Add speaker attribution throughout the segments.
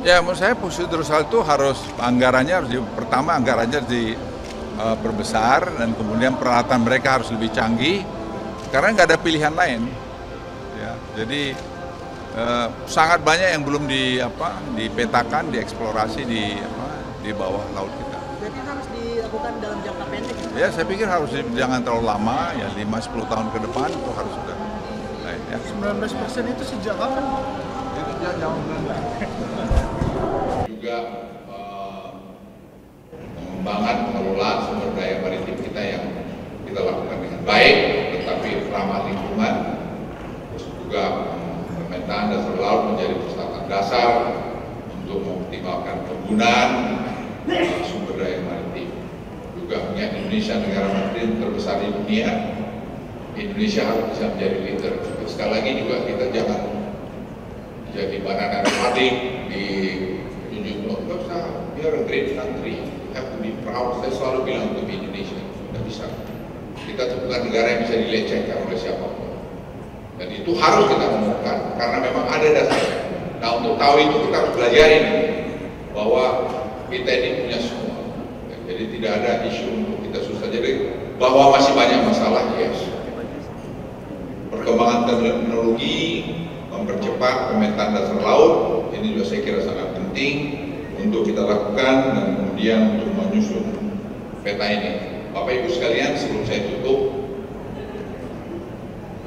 Speaker 1: Ya, menurut saya Pusditrusalud itu harus pertama anggarannya diperbesar dan kemudian peralatan mereka harus lebih canggih karena nggak ada pilihan lain. Ya, jadi sangat banyak yang belum dipetakan, dieksplorasi di bawah laut kita.
Speaker 2: Berarti harus dilakukan dalam jangka pendek?
Speaker 1: Ya, saya pikir jangan terlalu lama, ya 5-10 tahun ke depan itu harus sudah.
Speaker 2: Ya. 19% itu sejak kapan?
Speaker 1: Itu jauh
Speaker 3: juga pengembangan pengelolaan sumber daya maritim kita yang kita lakukan dengan baik, tetapi ramah lingkungan, terus juga pemetaan dasar laut menjadi persyaratan dasar untuk mengoptimalkan penggunaan sumber daya maritim. Juga mengingat Indonesia negara maritim terbesar di dunia, Indonesia harus bisa menjadi leader. Sekali lagi juga kita jangan jadi banana republic di junjung tinggi. Nggak usah, we are a great country, we have to be proud. Saya selalu bilang untuk Indonesia, nggak bisa. Kita itu bukan negara yang bisa dilecehkan oleh siapapun. Dan itu harus kita temukan karena memang ada dasarnya. Nah, untuk tahu itu kita harus belajarin bahwa kita ini punya semua. Jadi tidak ada isu untuk kita susah. Jadi bahwa masih banyak masalah, yes. Perkembangan teknologi mempercepat pemetaan dasar laut, ini juga saya kira sangat penting untuk kita lakukan dan kemudian untuk menyusun peta ini. Bapak Ibu sekalian, sebelum saya tutup,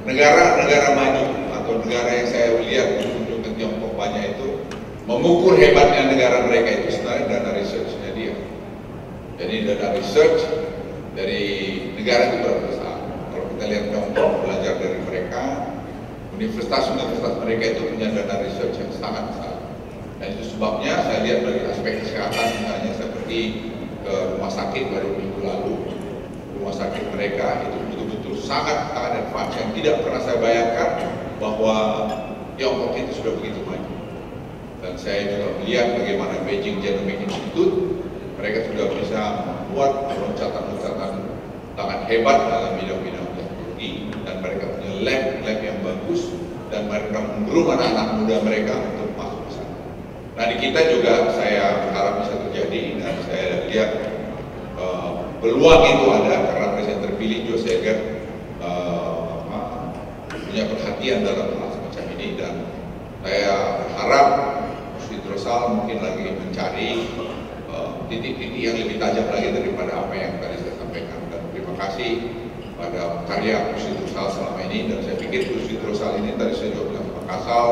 Speaker 3: negara-negara maju atau negara yang saya lihat untuk Tiongkok banyak itu mengukur hebatnya negara mereka itu sebenarnya dana research-nya dia. Jadi dana research dari negara itu berapa besar. Kalau kita lihat Tiongkok, belajar dari mereka, universitas-universitas mereka itu punya dana research yang sangat besar. Dan itu sebabnya saya lihat dari aspek kesehatan, misalnya saya pergi ke rumah sakit baru minggu lalu, rumah sakit mereka itu betul-betul sangat advance yang tidak pernah saya bayangkan bahwa Tiongkok itu sudah begitu maju. Dan saya juga melihat bagaimana Beijing Genomic Institute, mereka sudah bisa membuat loncatan-loncatan sangat hebat dalam bidang-bidang teknologi, dan mereka punya lab yang bagus, dan mereka menggroom anak-anak muda mereka untuk masuk ke sana. Nah, di kita juga saya harap bisa terjadi, dan saya lihat peluang itu ada karena presiden terpilih Joe Seger punya perhatian dalam hal semacam ini, dan saya harap Pusditrusalud mungkin lagi mencari titik-titik yang lebih tajam lagi daripada apa yang tadi saya sampaikan. Dan terima kasih pada karya Pusditrusalud selama ini, dan saya pikir Pusditrusalud ini tadi saya juga bilang Pak Kasal,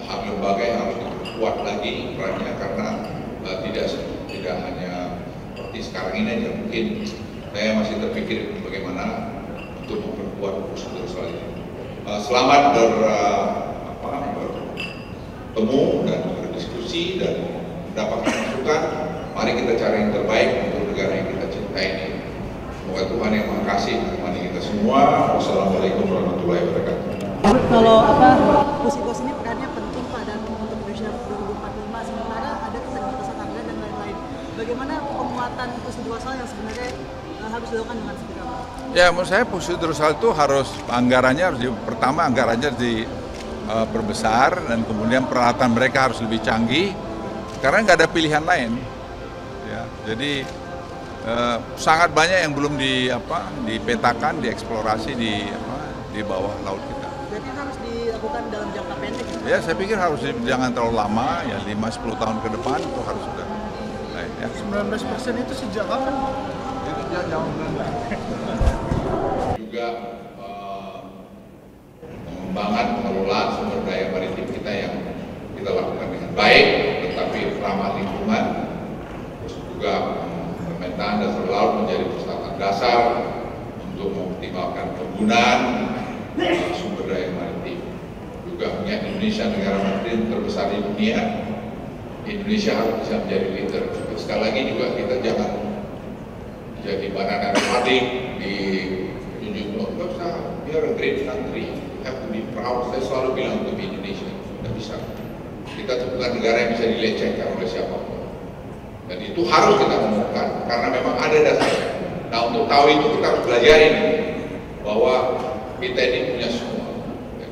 Speaker 3: hak lembaga yang harus diperkuat lagi perannya karena tidak hanya seperti sekarang ini aja, mungkin saya masih terpikir bagaimana untuk memperkuat Pusditrusalud ini. Selamat bertemu dan berdiskusi dan mendapatkan masukan. Mari kita cari yang terbaik untuk negara yang kita cintai ini. Semoga Tuhan yang Maha Kasih menemani kita semua. Wassalamualaikum warahmatullahi wabarakatuh.
Speaker 2: Kalau Pusditrusalud ini perannya penting Pak dan untuk Indonesia 2045, sementara ada keterbatasan anggaran dan lain-lain. Bagaimana penguatan Pusditrusalud yang sebenarnya harus dilakukan dengan segera?
Speaker 1: Ya, menurut saya Pusditrusalud itu pertama anggarannya diperbesar dan kemudian peralatan mereka harus lebih canggih karena nggak ada pilihan lain. Ya, jadi sangat banyak yang belum dipetakan, dieksplorasi di bawah laut kita.
Speaker 2: Berarti harus dilakukan dalam jangka pendek?
Speaker 1: Ya, saya pikir jangan terlalu lama, ya 5-10 tahun ke depan itu harus sudah. Ya.
Speaker 2: 19% itu sejak kapan?
Speaker 1: Itu jauh
Speaker 3: juga pengembangan pengelolaan sumber daya maritim kita yang kita lakukan dengan baik, tetapi ramah lingkungan, terus juga pemetaan dasar laut menjadi persyaratan dasar untuk mengoptimalkan penggunaan sumber daya maritim. Juga mengingat Indonesia negara maritim terbesar di dunia, Indonesia harus bisa menjadi leader. Sekali lagi juga kita jangan jadi banana republic di junjung tinggi. Nggak usah, we are a great country, we have to be proud. Saya selalu bilang untuk Indonesia, nggak bisa. Kita itu bukan negara yang bisa dilecehkan oleh siapapun. Dan itu harus kita temukan karena memang ada dasarnya. Nah, untuk tahu itu kita harus belajarin bahwa kita ini punya semua.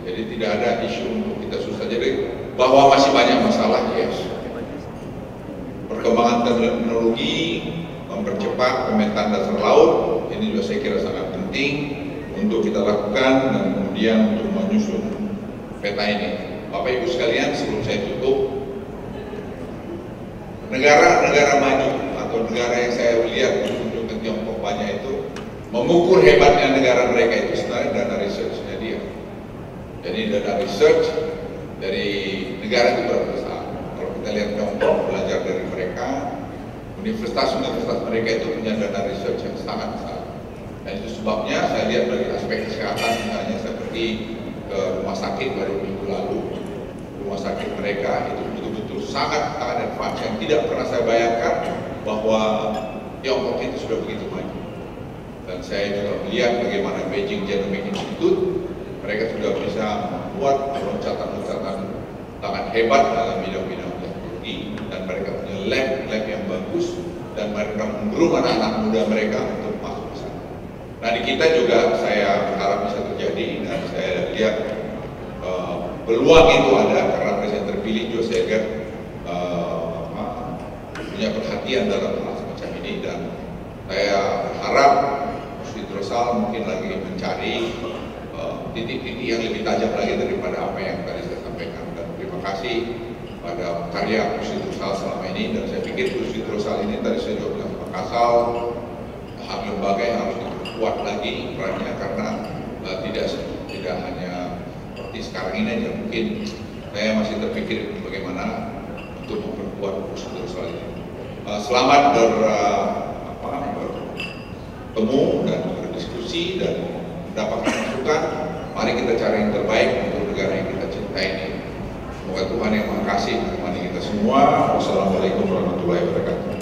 Speaker 3: Jadi tidak ada isu untuk kita susah. Jadi bahwa masih banyak masalah, yes. perkembangan teknologi, mempercepat pemetaan dasar laut, ini juga saya kira sangat penting untuk kita lakukan dan kemudian untuk menyusun peta ini. Bapak Ibu sekalian, sebelum saya tutup, negara-negara maju atau negara yang saya lihat menunjukkan Tiongkok banyak itu mengukur hebatnya negara mereka itu sebenarnya dana research-nya dia. Jadi dana research dari negara itu berbesar. Kalau kita lihat Tiongkok, belajar dari mereka, universitas-universitas mereka itu punya dana research yang sangat besar. Dan itu sebabnya saya lihat dari aspek kesehatan, misalnya saya pergi ke rumah sakit baru minggu lalu, rumah sakit mereka itu betul-betul sangat advance yang tidak pernah saya bayangkan bahwa Tiongkok itu sudah begitu maju. Dan saya juga melihat bagaimana Beijing Genomic Institute, mereka sudah bisa membuat loncatan-loncatan sangat hebat dalam bidang-bidang teknologi, dan mereka punya lab yang bagus, dan mereka menggroom anak-anak muda mereka untuk masuk ke sana. Nah, di kita juga saya harap bisa terjadi, dan saya lihat peluang itu ada karena presiden terpilih Joe Seger punya perhatian dalam hal semacam ini, dan saya harap Hidrosal mungkin lagi mencari titik-titik yang lebih tajam lagi daripada apa yang tadi saya sampaikan. Dan terima kasih pada karya Hidrosal selama ini, dan saya pikir Hidrosal ini tadi saya juga bilang Pak Kasal, hak lembaga yang harus diperkuat lagi perannya, karena tidak hanya seperti sekarang ini aja, mungkin saya masih terpikir bagaimana untuk memperkuat Hidrosal ini. Selamat bertemu dan berdiskusi dan mendapatkan masukan. Mari kita cari yang terbaik untuk negara yang kita cintai ini. Semoga Tuhan yang Maha Kasih menemani kita semua. Wassalamualaikum warahmatullahi wabarakatuh.